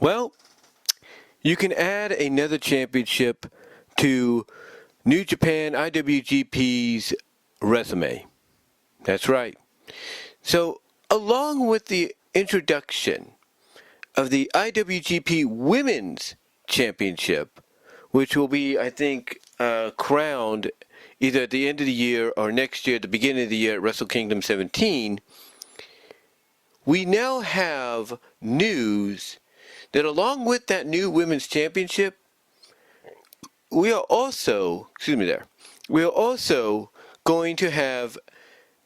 Well, you can add another championship to New Japan IWGP's resume. That's right. So, along with the introduction of the IWGP Women's Championship, which will be, I think, crowned either at the end of the year or next year at the beginning of the year at Wrestle Kingdom 17, we now have news that along with that new Women's Championship, we are also going to have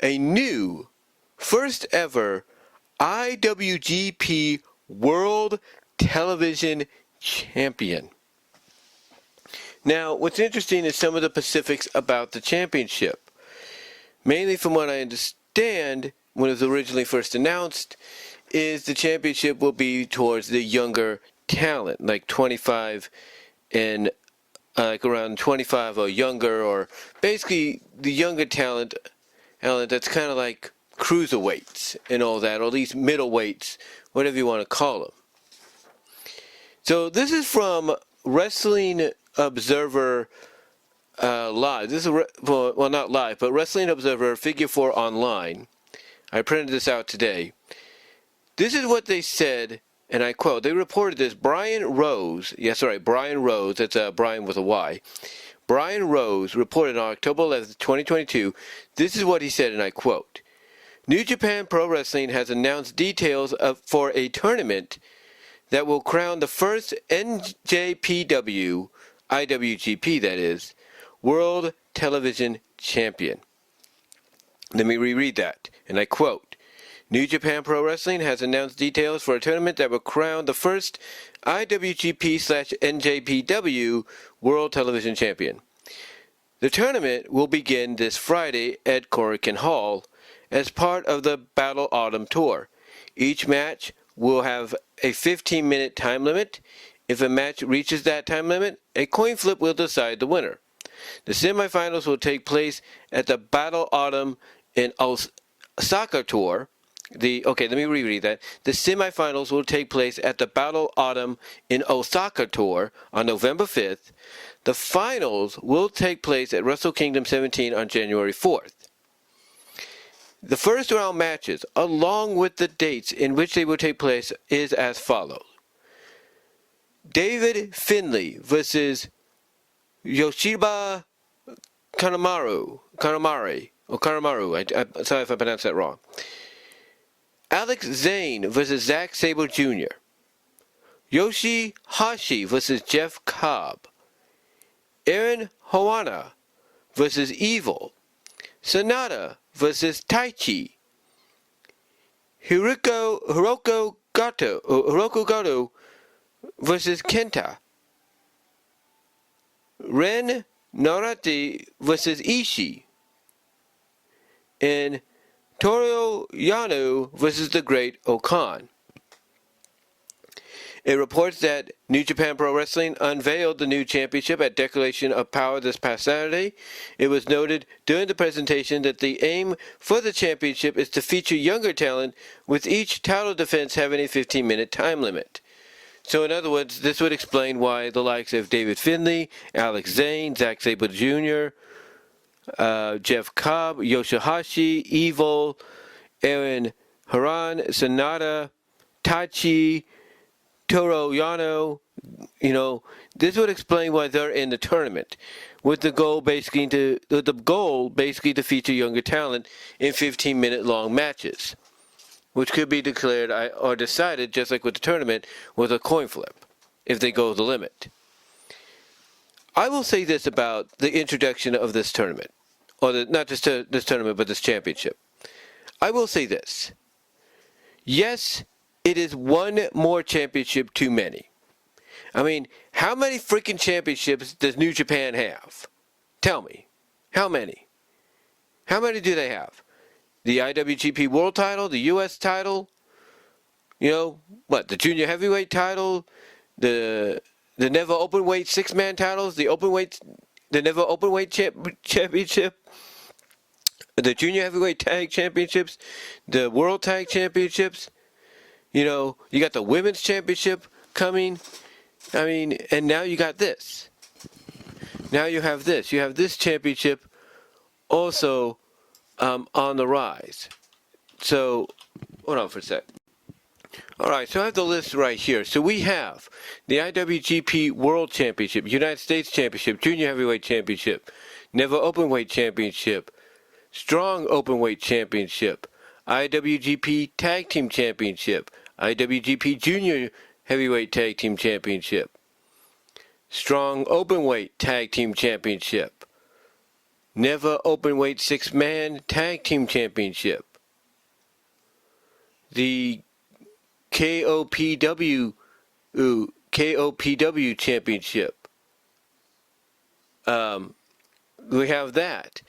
a new, first ever IWGP World Television Champion. Now, what's interesting is some of the specifics about the championship. Mainly from what I understand, when it was originally first announced, is the championship will be towards the younger talent, like 25 and like around 25 or younger, or basically the younger talent that's kind of like cruiserweights and all that, or at least middleweights, whatever you want to call them. So this is from Wrestling Observer Live. This is, well, not live, but Wrestling Observer Figure 4 Online. I printed this out today. This is what they said, and I quote, they reported this, Brian Rose, that's Brian with a Y. Brian Rose reported on October 11th, 2022, this is what he said, and I quote, New Japan Pro Wrestling has announced details for a tournament that will crown the first NJPW, IWGP that is, World Television Champion. Let me reread that, and I quote, New Japan Pro Wrestling has announced details for a tournament that will crown the first IWGP/NJPW World Television Champion. The tournament will begin this Friday at Korakuen Hall as part of the Battle Autumn Tour. Each match will have a 15-minute time limit. If a match reaches that time limit, a coin flip will decide the winner. The semifinals will take place at the Battle Autumn in Osaka Tour. Let me reread that. The semifinals will take place at the Battle Autumn in Osaka Tour on November 5th. The finals will take place at Wrestle Kingdom 17 on January 4th. The first round matches, along with the dates in which they will take place, is as follows. David Finlay versus Yoshiba Kanemaru. I'm sorry if I pronounced that wrong. Alex Zane versus Zack Sabre Jr. Yoshi-Hashi versus Jeff Cobb. Aaron Hoana versus Evil. Sonata versus Taichi. Hiroko Goto versus Kenta. Ren Narati versus Ishii. And Toru Yano versus the Great Okan. It reports that New Japan Pro Wrestling unveiled the new championship at Declaration of Power this past Saturday. It was noted during the presentation that the aim for the championship is to feature younger talent, with each title defense having a 15-minute time limit. So in other words, this would explain why the likes of David Finlay, Alex Zane, Zack Sabre Jr., Jeff Cobb, Yoshi-Hashi, Evil, Aaron Haran, Sonata, Tachi, Toru Yano, this would explain why they're in the tournament, with the goal basically to feature younger talent in 15-minute long matches, which could be declared or decided just like with the tournament with a coin flip if they go the limit. I will say this about the introduction of this tournament, or not just this tournament, but this championship. I will say this. Yes, it is one more championship too many. I mean, how many freaking championships does New Japan have? Tell me. How many? How many do they have? The IWGP World title, the US title, the junior heavyweight title, the Never Openweight 6-man titles, the Never Openweight championship, the junior heavyweight tag championships, the world tag championships. You got the women's championship. coming. I mean, and now you got this. Now you have this. You have this championship also on the rise. So, hold on for a sec. All right, so I have the list right here. So we have the IWGP World Championship, United States Championship, Junior Heavyweight Championship, Never Openweight Championship, Strong Openweight Championship, IWGP Tag Team Championship, IWGP Junior Heavyweight Tag Team Championship, Strong Openweight Tag Team Championship, Never Openweight Six-Man Tag Team Championship, the KOPW Championship. We have that,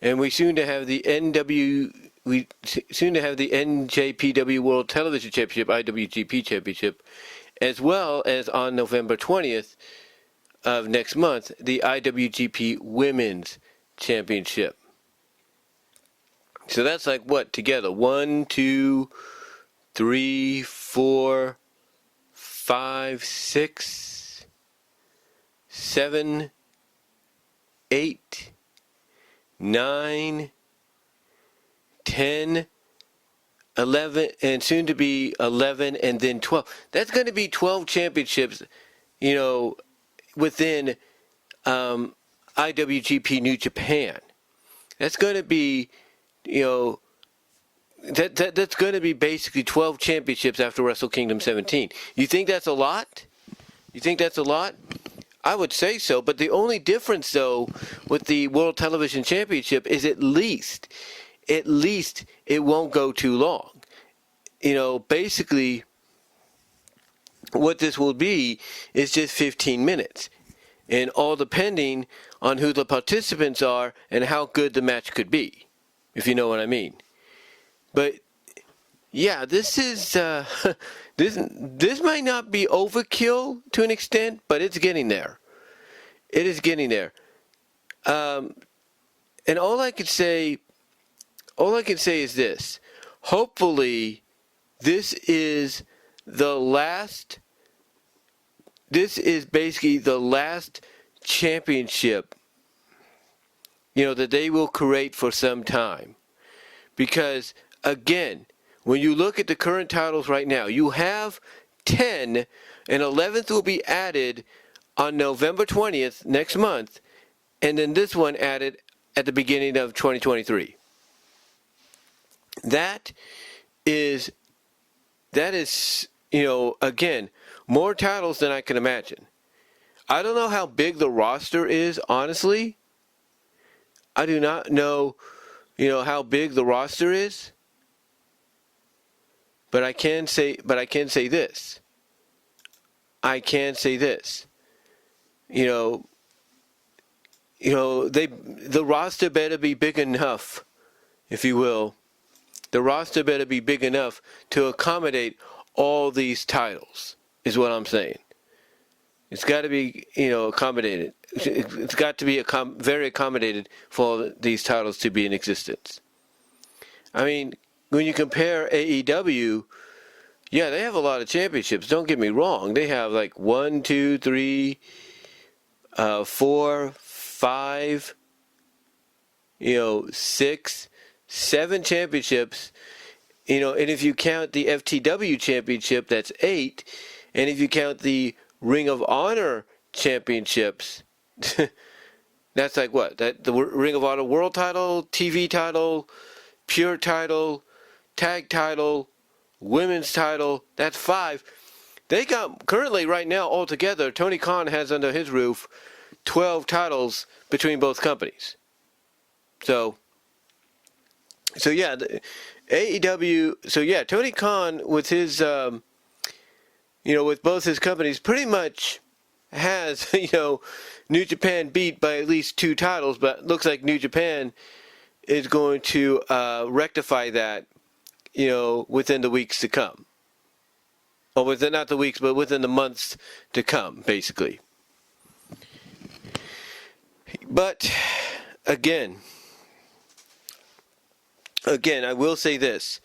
and we soon to have the NJPW World Television Championship, IWGP Championship, as well as on November 20th of next month, the IWGP Women's Championship. So that's like what together? 1, 2, 3, 4, 5, 6, 7, 8, 9, 10, 11, and soon to be 11, and then 12. That's going to be 12 championships, within IWGP New Japan. That's going to be, that's going to be basically 12 championships after Wrestle Kingdom 17. You think that's a lot? You think that's a lot? I would say so, but the only difference, though, with the World Television Championship is at least it won't go too long. Basically, what this will be is just 15 minutes, and all depending on who the participants are and how good the match could be, if you know what I mean. But yeah, this is this might not be overkill to an extent, but it's getting there. It is getting there. And all I can say is this: hopefully, this is the last. This is basically the last championship, that they will create for some time, because again, when you look at the current titles right now, you have 10, and 11th will be added on November 20th next month, and then this one added at the beginning of 2023. That is, again, more titles than I can imagine. I don't know how big the roster is, honestly. I do not know, how big the roster is. But I can say this. The roster better be big enough, if you will. The roster better be big enough to accommodate all these titles, is what I'm saying. It's got to be, accommodated. It's got to be very accommodated for all these titles to be in existence. I mean, when you compare AEW, yeah, they have a lot of championships. Don't get me wrong. They have like 1, 2, 3, 4, 5, 6, 7 championships. And if you count the FTW championship, that's 8. And if you count the Ring of Honor championships, that's like what? The Ring of Honor World title, TV title, Pure title, Tag title, Women's title, that's 5. They got, currently right now altogether, Tony Khan has under his roof 12 titles between both companies. So yeah, AEW, Tony Khan with his, with both his companies pretty much has, New Japan beat by at least 2 titles, but it looks like New Japan is going to rectify that, within the weeks to come. Or not the weeks, but within the months to come, basically. But, again, I will say this.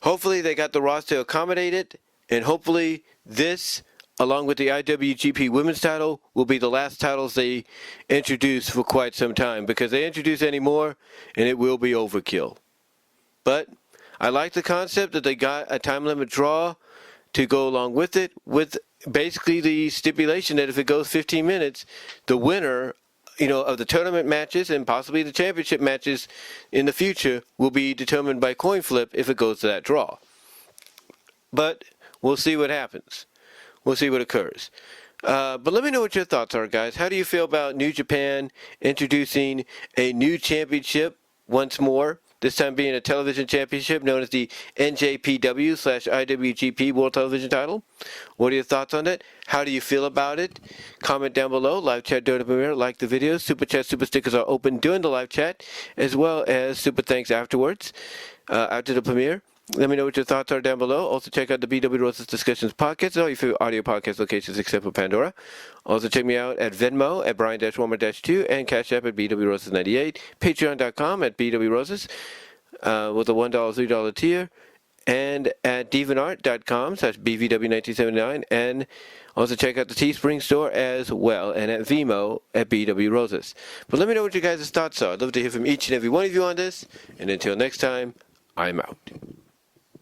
Hopefully they got the roster accommodated, and hopefully this along with the IWGP Women's title, will be the last titles they introduce for quite some time, because they introduce any more and it will be overkill. But I like the concept that they got a time limit draw to go along with it, with basically the stipulation that if it goes 15 minutes, the winner, of the tournament matches and possibly the championship matches in the future will be determined by coin flip if it goes to that draw. But we'll see what happens. We'll see what occurs. But let me know what your thoughts are, guys. How do you feel about New Japan introducing a new championship once more? This time being a television championship known as the NJPW/IWGP World Television Title. What are your thoughts on it? How do you feel about it? Comment down below. Live chat during the premiere. Like the video. Super chat, super stickers are open during the live chat, as well as super thanks afterwards, after the premiere. Let me know what your thoughts are down below. Also, check out the BW Roses Discussions podcast, all your favorite audio podcast locations except for Pandora. Also, check me out at Venmo at Brian-Warmer-2 and Cash App at BW Roses 98, Patreon.com at BW Roses with a $1, $3 tier, and at DeviantArt.com/BVW1979, and also check out the Teespring store as well, and at VENMO at BW Roses. But let me know what your guys' thoughts are. I'd love to hear from each and every one of you on this, and until next time, I'm out.